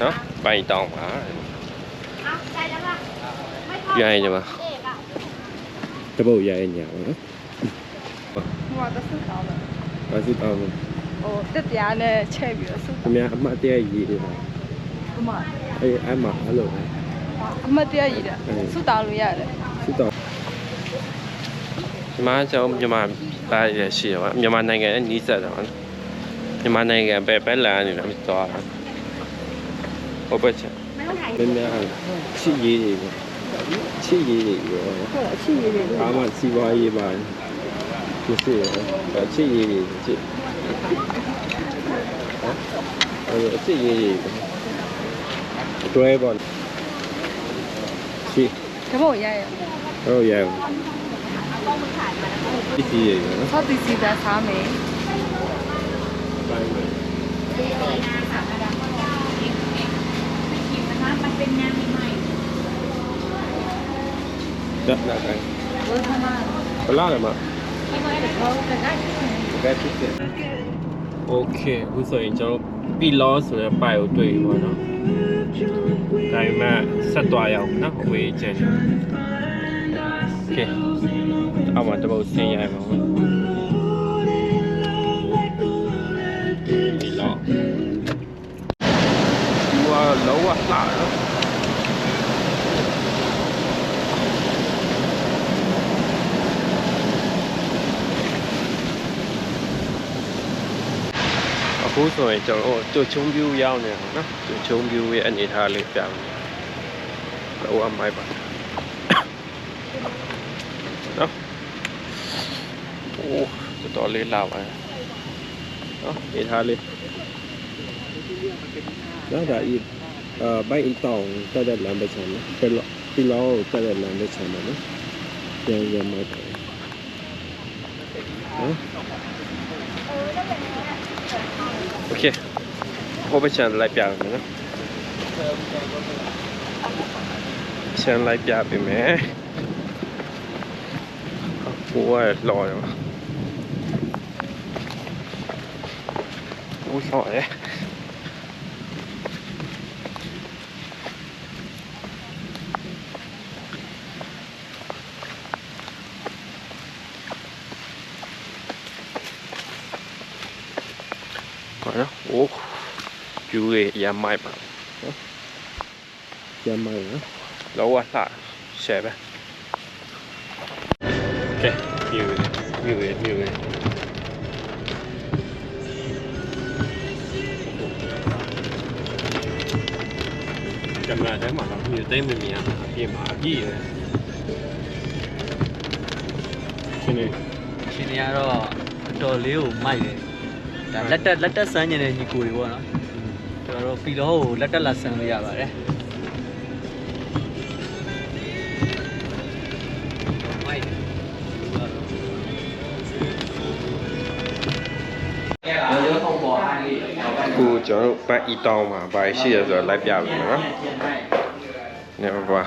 နော်ပိုင်တောင်းပါရိုင်းကြပါတပုတ်ရိုင်းညာပါနော်ဟိုကသုတောင်းတယ်ဘာစုတောင်းလဲဟိုတက်တရားနဲ့ချက်ပြီးတော့သုခင်ဗျာအမှတ်တရရေးတယ်ပါအမအဲ့မှာအဲ့လိုအမတ်တရားရည်တယ်သုတောင်းလို့ရတယ်စုတောင်းဒီမှာကျွန်တော်မြန်မာသားရရှိရပါမြန်မာနိုင်ငံနဲ့နီးစပ်တယ်ပါနော်မြန်မာနိုင်ငံပဲလာနေတယ်မတော်တာဟုတ်ပါချင်မင်းများချစ်ရေးတွေချစ်ရေးတွေရောဟုတ်အချစ်ရေးတွေအားမစီပွားရေးပါမရှိရောချစ်ရေးတွေချစ်အဲ့ချစ်ရေးတွေတွဲပေါ့ချစ်ကမို့ရရဟုတ်ရချစ်ရေးတွေနော်ဆောက်တီစီတာစားမယ်ပိုင်းမယ်มันเป็นงานใหม่ๆดับได้เออทำไมปลาเลยมั้ยโอเคအခုဆိုရင်ကျွန်တော်ပီလောဆိုတဲ့ပိုက်ကိုတွေ့ပြီပေါ့နော်ဒါပေမဲ့ဆက်သွားရအောင်နော်အဝေးကျန်โอเคအောက်မှာတပုတ်ဆင်းရအောင်ပေါ့ပီလောဒီကလောကလှတော့အခုဆိုရင်ကျွန်တော်တို့ချုံပြူရောက်နေအောင်နော်ချုံပြူရဲ့အနေထားလေးပြမယ်လောအမိုက်ပါနော်โอ้တော်လေးလာပါနော်အနေထားလေးဒါဤဘိုင်တောင်းတက်တဲ့လမ်းပဲချမ်းနော်ပီလောတက်တဲ့လမ်းပဲချမ်းနော်ရမိုက်ပါနော်โอเคဟိုဘက်ချန်လိုက်ပြမယ်နော်ချန်လိုက်ပြပေးမယ်ဟိုကလော်ရပါဟိုဆော့ရနော်โอ้ပြူရဲ့ရမိုက်ပါနော်ရမိုက်နော်လောကလှရှယ်ပဲโอเคပြူရဲ့ကင်မရာထဲမှာတော့မြူသိမ့်မမြင်ရအပြင်မှာအပြည့်ရယ်ရှင်နေရတော့တော်လေးကိုမိုက်တယ်ဒါလက်တက်ဆန်းနေတဲ့ညီကိုတွေပေါ့နော်ကျွန်တော်တို့ဖီလောကိုလက်တက်လာဆန်းလို့ရပါတယ်အခုကျွန်တော်တို့ဘတ်အီတောင်းမှာဘာရှိရဆိုတော့လိုက်ပြပြီနော်နေပါ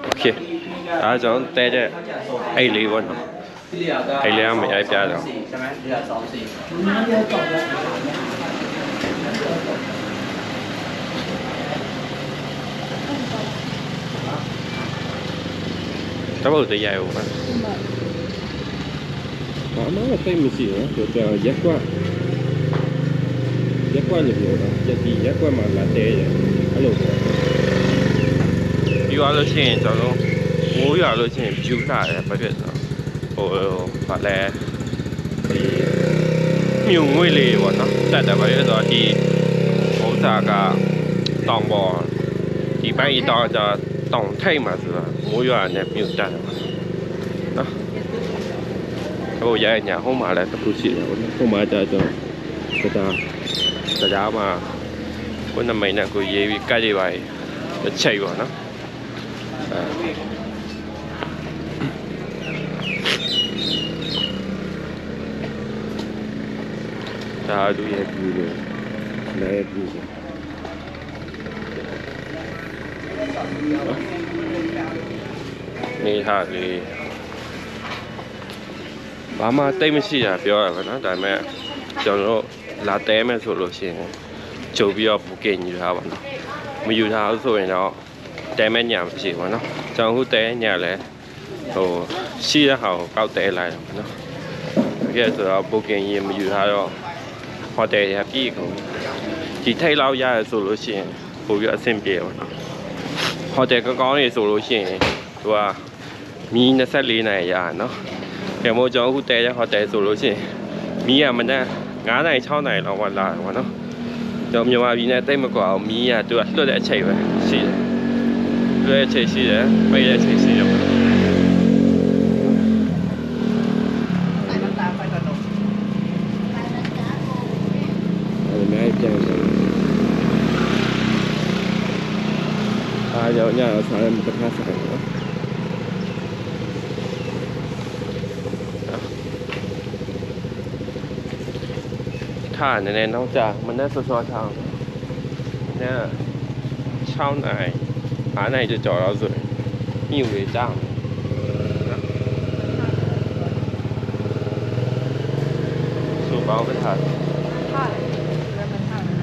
โอเคအားကြောင့်တဲတဲ့အဲ့လေးပေါ့နော်အဲ့လေးကမရိုက်ပြတော့တပုတ်တရိုက်ဦးဘာမှမသိမရှိဘူးကျွန်တော်ရက်ကွက်လို့ပြောတာရက်ကွက်မှာလာတဲတယ်အဲ့လိုပေါ့ပြီးသွားလို့ရှိရင်ကျွန်တော်မိုးရွာလို့ရှိရင်ဖြူလာတယ်ဘာဖြစ်ဆိုဟိုဗာလဲဒီမြုံငွေလေးပေါ့နော်တက်တယ်ဘာဖြစ်ဆိုတော့ဒီဥစ္စာကတောင်ပေါ်ဒီဘက်အတောင်ကျတောင်ထိတ်မှာဆိုတော့မိုးရွာနဲ့မြုံတက်တယ်နော်ဟိုရဲညာဟိုမှာလည်းတစ်ခုရှိတယ်ပေါ့နော်ဟိုမှာကျတော့တရားမှာကိုနမိတ်နဲ့ကိုရေးပြီးကတ်ရေးပါတစ်ချိန်ပေါ့နော်ဒါလူရဲ့ပြူတယ်လည်းပြူတယ်နေဟာလေးဘာမှတိတ်မရှိတာပြောရပါတော့ဒါပေမဲ့ကျွန်တော်တို့လာတဲမယ်ဆိုလို့ရှိရင် ကြိုပြီးတော့ booking ယူထားပါတော့မယူထားဘူးဆိုရင်တော့တဲမဲ့ညမရှိဘူးနော်ကျွန်တော်ခုတဲညလဲဟိုရှိတဲ့ဟာကိုကောက်တဲလိုက်တော့နော်တကယ်ဆိုတော့ booking ရင်မယူထားတော့ဟိုတယ်ရပြည့်ကုန်ဒီထိတ်လောက်ရရဆိုလို့ရှိရင်ပို့ပြီးအဆင်ပြေပါတော့ဟိုတယ်ကောင်းနေဆိုလို့ရှိရင်သူကမီး24နိုင်ရနော်ကဲမို့ကျွန်တော်ခုတဲတဲ့ဟိုတယ်ဆိုလို့ရှိရင်မီးကမနက်9နိုင်6နိုင်လောက်မှလာတယ်ပေါ့နော်ကျွန်တော်မြန်မာပြည်နဲ့တိတ်မကွာအောင်မီးကသူကလွတ်တဲ့အချိန်ပဲရှိတယ်လွတ်တဲ့အချိန်ရှိတယ်ပိတ်တဲ့အချိန်ရှိတယ်ပေါ့အဲ့ဒါများပြန်တယ်အားကြောင့်ညတော့စားရမှာတစ်ခါစားတယ်နော်ထားနည်းနည်းနောက်ကြမနေ့စောစောထားည6နိုင်9နိုင်ကြော်တော့ဆိုရင်မြူလေးကြောင်းဆိုပေါင်းပဲထား ထားတယ်ရမထားတယ်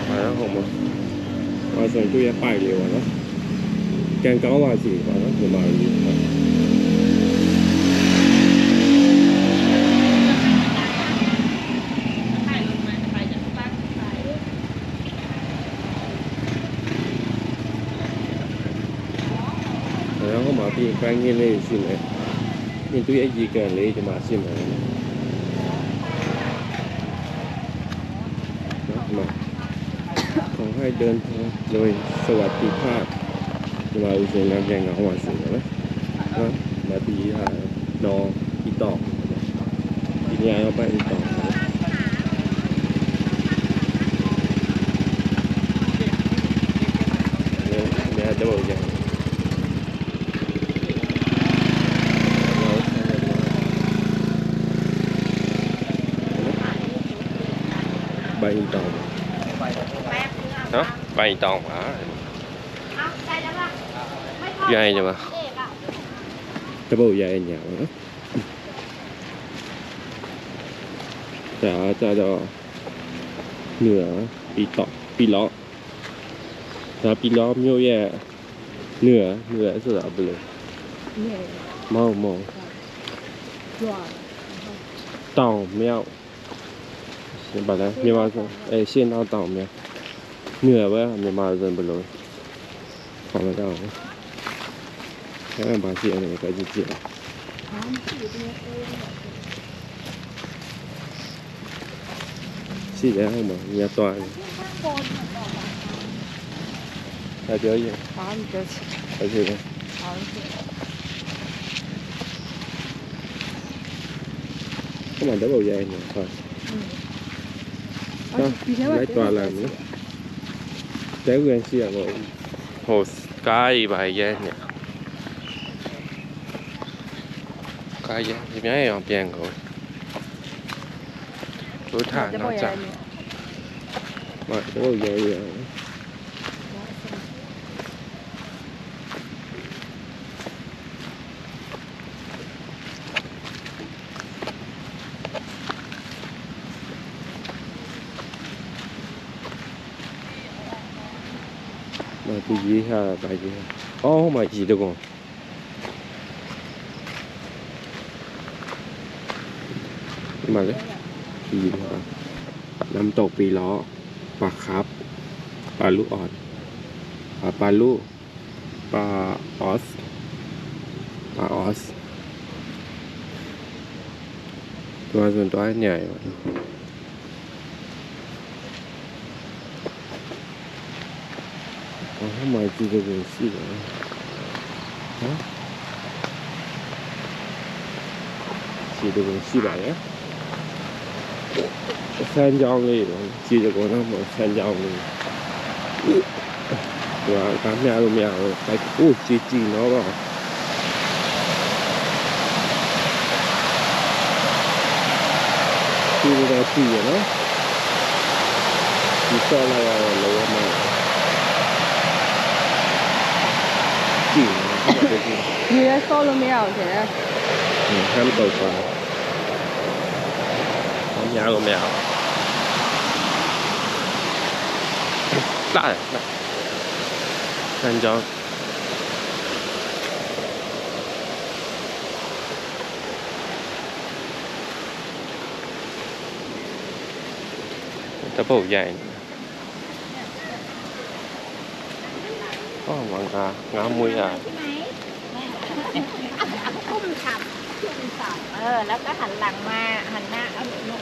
အဲ့ဒါဟုတ်မလားဆိုရင်သူ့ရဲ့ပိုက်လေးပေါ့နော်ကန်ကောင်းပါစီပေါ့နော်ဒီမှာလေး然后嘛，比干净类型的，你对一个类的嘛，是吗？มาขอให้เดินทางโดยสวัสดิภาพมาอุศนแรงงานวันศุกร์นะมาตีหาดออีตอกทีนี้เอาไปอีตอกเนี่ยจะบอกยังใบตองเนาะใบตองอ่ะใหญ่จังวะจะบอกใหญ่เนี่ยเนาะจะเหนือปีตอกปีล้อแต่ปีล้อมีเยอะเหนือสุดอะไปเลยมองตอง没有把它မြန်မာဆိုရှင်းတော့တောင်းမြညွယ်ပဲမြန်မာဆိုဘယ်လိုခေါ်မတော့အဲ့ဘာစီအနေနဲ့ကြည့်ကြည့်ရှိတယ်ဟုတ်မှာညတော့အဲ့ပြောရင် ဘာမှပြောချင် အဲ့ဒီပဲ ဘာမှပြော ခမတော့ရိုင်းနေဟုတ်ဒီထဲမှာ လိုက်သွားလာမယ်တဲဝင်ရှိရတော့ဟိုကားကြီးပါရဲနေကားရဲဒီများရအောင်ပြန်ကုန်တို့ထားတော့ကြာမတော့ရဲရมาที่ยี่ห้าไปยี่อ๋อมาจีตะกอนมาเลยจีห้าน้ำตกปีล้อปลาครับปลาลูกอ่อนปลาลูกปลาออสตัวส่วนตัวใหญ่买这个东西的啊，这个东西吧呀，山椒类的，这个我那么山椒类，对吧？咱们都没有，还挤了吧？这个在挤呢，你上来要楼吗？你လည်းစောလို့မရအောင်ခင်ဗျာ ห้ามตกปลาไม่เอาก็ไม่เอาได้นั่นจองตะโพกใหญ่ก็วางงามมุ้ยอ่ะ คุ้มขับแล้วก็หันหลังมาหันหน้าเอาหนุก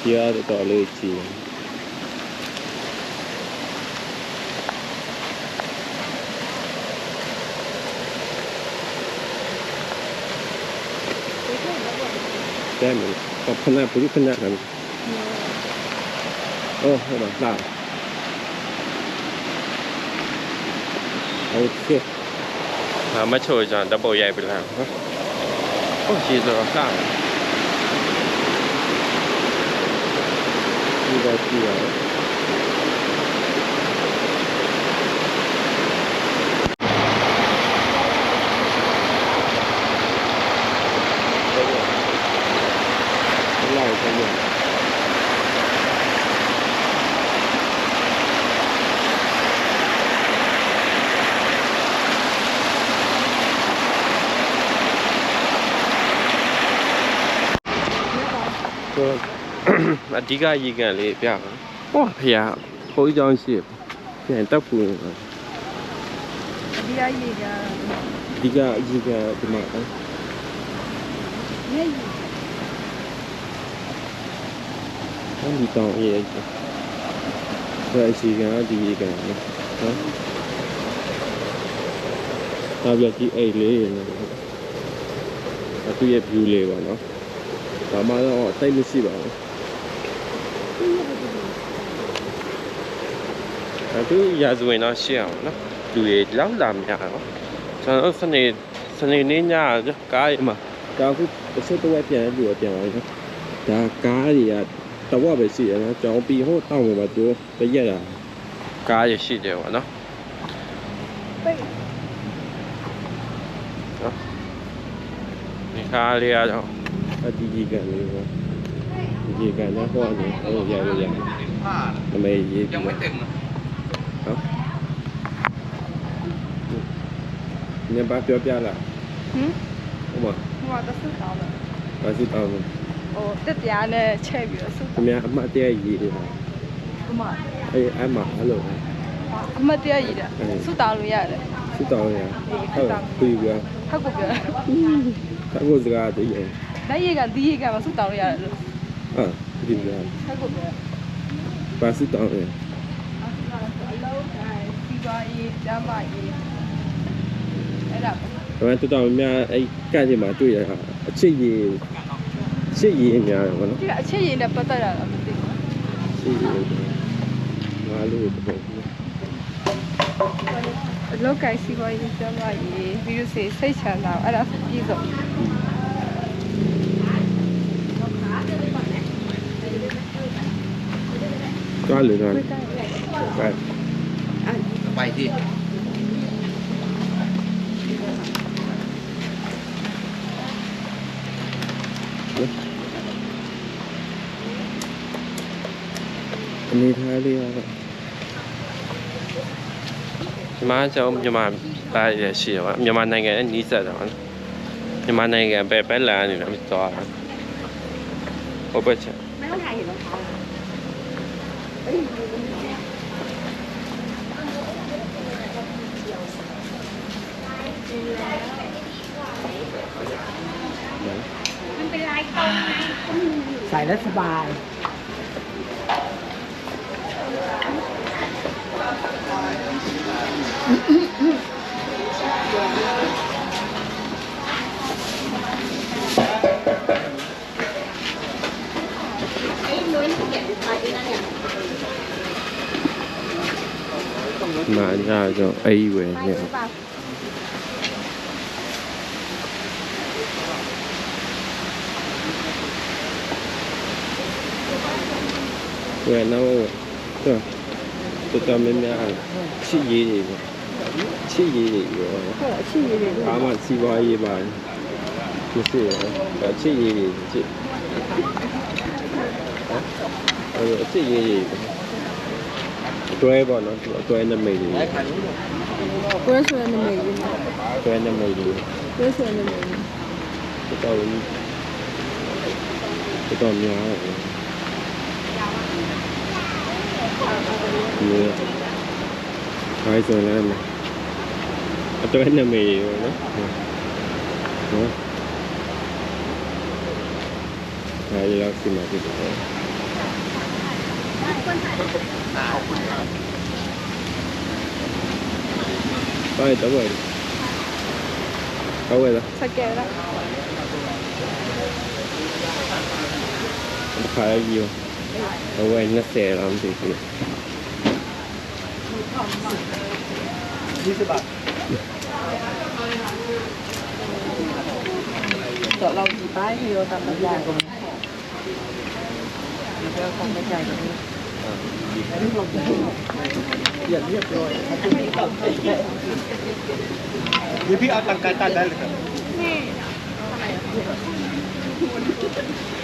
Chia để tỏ lời chỉ xem mình có phân nào cũng phân nào làm ô hay là nào ok mà chơi cho double dạy bị làm ô chỉ rồi sao đi vào kia lại cái gìအဓိကရေကန်လေးပြပါဟောဖေဘိုးเจ้าရှိပြန်တက်ပူ ဒီအရေးက အဓိကရေကန်ဒီမှာ နေ ဟောဒီတောင်ရေးဒါရေကန်ဒီရေကန်နော်ဒါပြကြည့်အိတ်လေးနော်သူရဲ့ view လေးပါနော်ဒါမှတော့တိတ်မရှိပါဘူးသူရာဇဝင်တော့ရှင်းအောင်နော်လူတွေလောက်လာများတော့ကျွန်တော်စနေနေ့ညကားမှာဒါအခုတစ်ချက်တော့ပြန်လူပြန်လာနော်ဒါကားတွေကတော့ပဲရှိရနော်ကြောင်ပြီးဟိုတောင်းမှာသူတရက်တာကားရရှိတယ်ပေါ့နော်ဒီကားလေးကတော့အတီးကြီးကန်လေးပေါ့ဒီကန်တော့ဟောနေဟိုရရအမေရေးยังไม่เต็มညဘာပြောပြလားဟုတ်မှာ ဟိုကတော့စစ်တောင်းတယ် ဘာစစ်တောင်းလဲ ဟိုတက်ပြားနဲ့ချက်ပြီးတော့စစ် ခင်ဗျာအမှတ်တရရေးတယ်ဟာ အမ အေးအမှအဲ့လို အမတရားရည်တယ်စစ်တောင်းလို့ရတယ် စစ်တောင်းရဟုတ်ပြီဗျာ ဟုတ်ကိုပြော သဘောစကားတည်းရ လက်ရည်ကဒီရည်ကမစစ်တောင်းလို့ရတယ်လို့ ဟာဒီဗျာ ဟုတ်ကိုပြော ဘာစစ်တောင်းလဲ အလုံးတိုင်းစီပါရေးကျမ်းပါရေးအဲ့ဒါ ဒါပေမဲ့တော်တော်များအဲ့ကန့်ချင်မှာတွေ့ရတာအချစ်ရေးအများတယ်ဗောနော် ဒီကအချက်ရည်နဲ့ပတ်သက်တာတော့မသိဘူး ချစ်ရေးငါလို့ပေါ့ အလောက်ကစီပါရေးကျမ်းပါရေးပြီးလို့စိတ်ချမ်းသာအဲ့ဒါပြည့်စုံ သွားလေတော့ တွေ့တယ် ဘာ ไปที่ အနေထားလေးကတော့မြန်မာကျောင်းမြန်မာသားရရှိရပါမြန်မာနိုင်ငံနဲ့နီးစပ်တာပါမြန်မာနိုင်ငံပဲလာနေတယ်မသွားတာဟုတ်ပါချက် ไม่ต้องถ่ายเห็นรองเท้า มันเป็นลายกลมไง ใส่แล้วสบาย ไอ้นุ้ยเขียนไปนั่นเนี่ย မှာညတော့အိဝယ် ไป နေ หรือเปล่า ဝယ်နောက်တော်တော်များများချစ်ရေးတွေပေါ့ချစ်ရေးတွေရော ဟုတ်အချစ်ရည်တွေ ဘာမှစီးပွားရေးပါမရှိဘူးချစ်ရေးတွေချစ်အချစ်ရေးတွေတွဲပေါ့နော်တွဲနမိတ်တွေ ကိုယ်ဆိုရနေမယ်ကြီး တွဲနမိတ်တွေ ကိုယ်ဆိုရနေမယ် တော်တော်များတယ်ဒီခိုင်းဆိုလည်းအတွဲနမိတ်တွေနော်အဲဒီလောက်စီမှာဖြစ်တယ်ไปတော့ပဲဟုတ်ရဲ့လား စကဲလား ခါကြီးရောတော့ဝယ်20လောက်မသိဘူး 20 บาท တော့เราဒီပိုင်းဟီရောတမ်းရကုန်ဒီတော့ကောင်းတဲ့ကြိုက်တယ် เรียบร้อยเดี๋ยวพี่เอาตังค์ตัดได้เลยครับ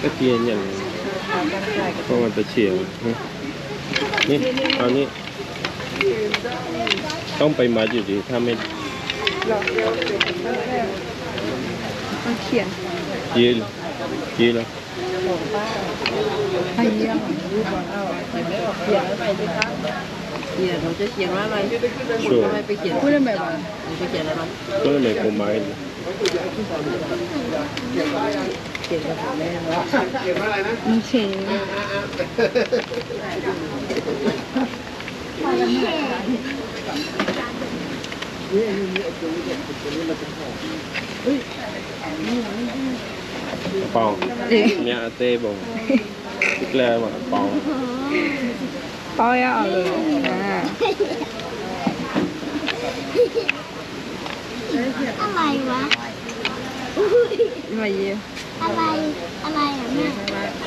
ก็เกียนอย่างเพราะมันจะเฉียวนี่เอานี่ต้องไปมัดอยู่ดีถ้าไม่ มันเขียน ยืนแล้ว ให้เยี่ยมรูปเอาเขียนไม่ออกเขียนอะไรไปคะเขียนเราจะเขียนว่าอะไร ชัวร์ ทำไมไปเขียนพูดได้ไหมบ้างไปเขียนอะไรบ้าง ก็เลยผมไม้ เขียนกับแม่ว่าเขียนว่าอะไรนะมันเขียนเปล่าเนี่ยเต้บอกแกล้มาเปล่า 包要了啊อะไรวะ มาเยี่ย อะไรอะไรอ่ะแม่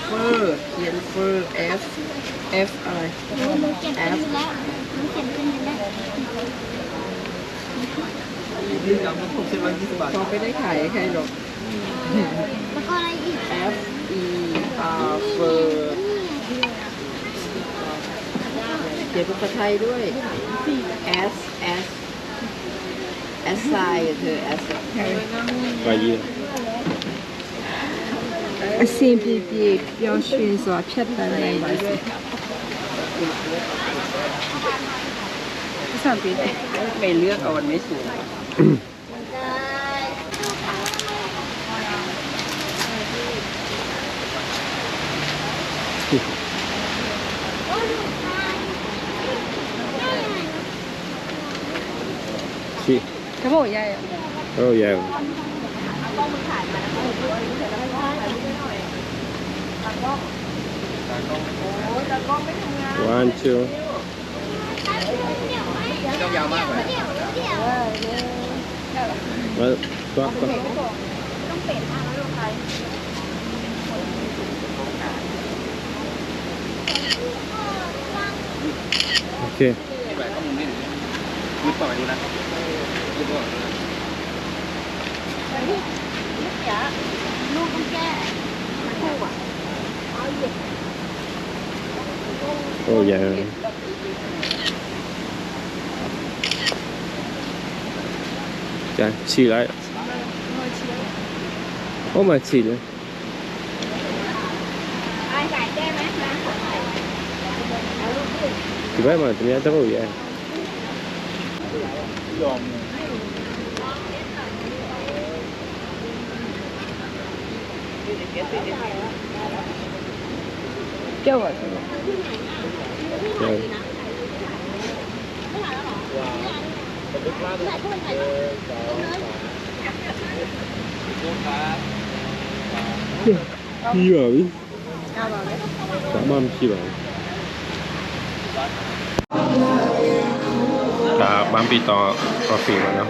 เฟอร์เขียนเฟอร์ F F อะไร หนูเก็บเป็นแล้วหนูเก็บเป็นแล้ว พอไม่ได้ขายใครหรอก แล้วก็อะไรอีก F E R เฟอร์เขียนภาษาไทยด้วย S S S ไซเธอ S ไปยืน အဆင်ပြေပြေပျော်ရွှင်စွာဖြတ်တန်းနိုင်ပါစေ။สั่งปีไม่เลือกเอาวันไม่สวย ชิ เขาบอกยาย โอ้ยาววันชู ต้องยาวมากเลย มาตัวก็โอเค นี่แบบข้อมูลนี่ยึดต่อไปดูนะยึดต่อ ลูกต้องแก้คู่อ่ะ โอ้ยาวจ้ะฉี่ไรโอ้มาฉี่เลย ไอ้ใส่แก้ไหมนะ thì bé mà tụi nó chắc rồi vậy ยอม 叫我 rồi พี่แบบนี้สามารถพี่แบบบางปีต่อกาแฟเนาะ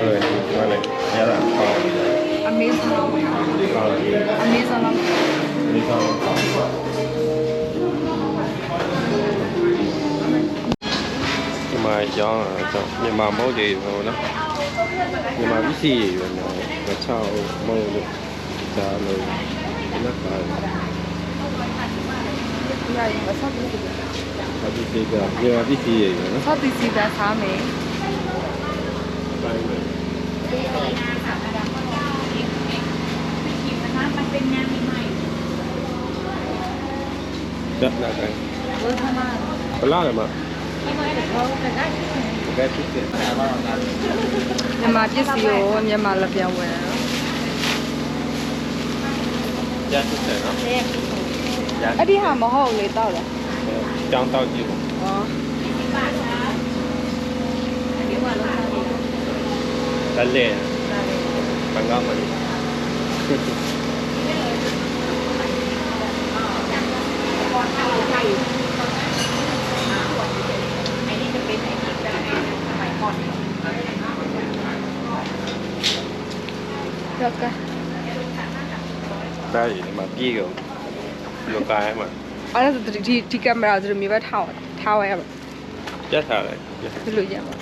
เลยมาเลยเนี่ยแหละต่อ อเมซอน ต่อ อเมซอน นี่ต่อ ရောင်းတာမြန်မာမဟုတ်တယ်ဘောနော်မြန်မာပစ္စည်းတွေပဲနော်မချောက်မဟုတ်လို့ဒါလို့နောက်ပါ ဒီဟာရင်ဆောက်ပြီး ဘာပစ္စည်းကမြန်မာပစ္စည်းတွေပဲနော် ဆောက်ပြီးစီးတာစားမယ် ပိုင်းပဲ มันเป็นงานใหม่ တက်လာတိုင်း ဘယ်မှာ ဘလားလည်းမကဲဖြစ်တယ် မြန်မာပစ္စည်းကိုမြန်မာလက်ပြောင်းဝင်တယ်နော် ရဖြစ်တယ်နော်ရ အဲ့ဒီဟာမဟုတ်လေတောက်လား ကျောင်းတောက်ကြည့် ဩ တက်လေဘန်ကောက်မှာ တော့က ได้มาพี่ก็โลกายมา အဲ့ဒါဒီကင်မရာဆိုမြေဘက်ထားထားဝဲရပါ จะถ่ายอะไร ဒီလိုရပါ